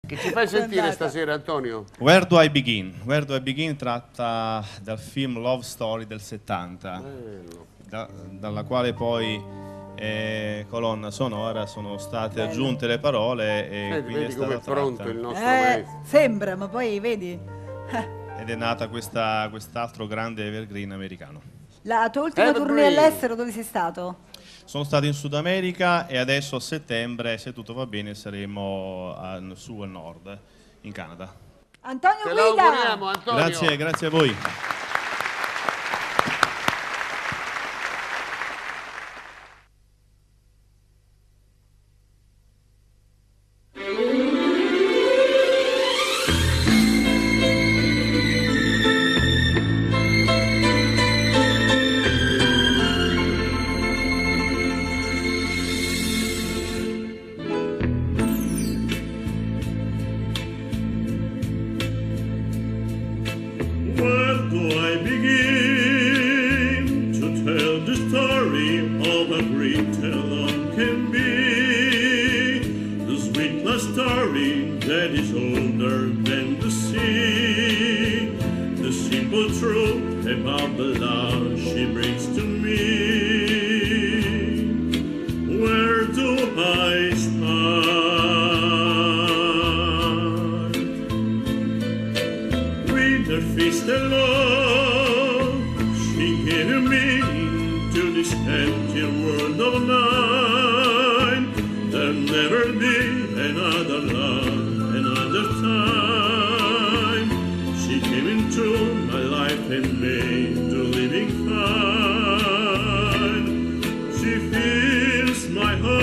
Che ci fai sentire stasera, Antonio? Where Do I Begin? Where Do I Begin tratta dal film Love Story del 70, dalla quale poi colonna sonora sono state aggiunte le parole e quindi vedi è come è stata pronto tratta. il nostro maestro. Sembra, ma poi vedi. Ed è nata quest'altro grande evergreen americano. La tua ultima tournée all'estero dove sei stato? Sono stato in Sud America e adesso a settembre, se tutto va bene, saremo su al nord, in Canada. Antonio Te Guida! lo auguriamo, Antonio. Grazie a voi. Where do I begin to tell the story of a great love can be? The sweet love story that is older than the sea. The simple truth about the love she brings to me. Where do I start? With her fist alone, she gave a meaning to this empty world of mine. There'll never be another love, another time. She came into my life and made the living fine. She fills my heart.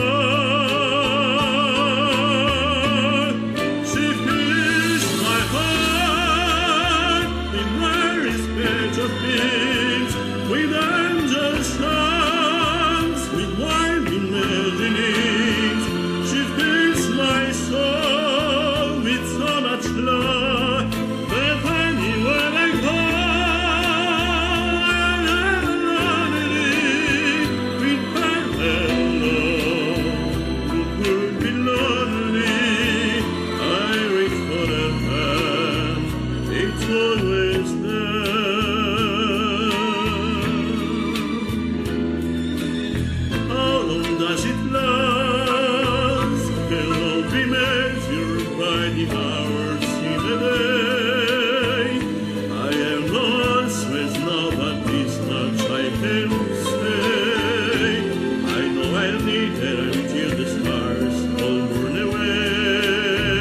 She fills my heart with various beds of beams, with angel songs, with wild imaginings. She fills my soul with so much love that anywhere I go, I'll never run it with her alone. Who could be lonely? I reach for her hand, it's always there. How long does it last? Cannot be measured by the hours in a day. I am lost with nobody's much I can say. I know I'll need her until the stars all burn away,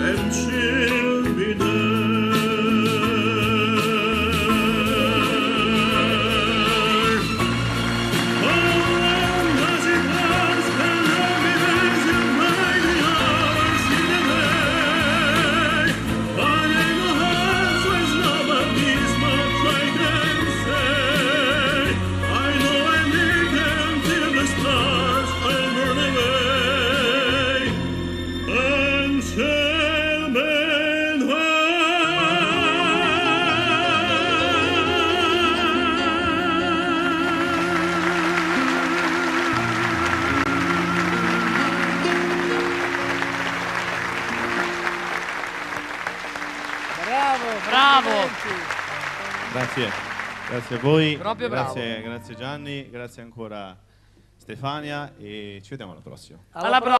and she'll be there. How long does it last? Cannot be measured by the hours in a day. I am lost with nobody's much I can say. I know I need her until the stars all burn away, and she'll be there. Bravo! Grazie a voi, Proprio bravo. grazie Gianni, grazie ancora Stefania e ci vediamo alla prossima. Alla prossima!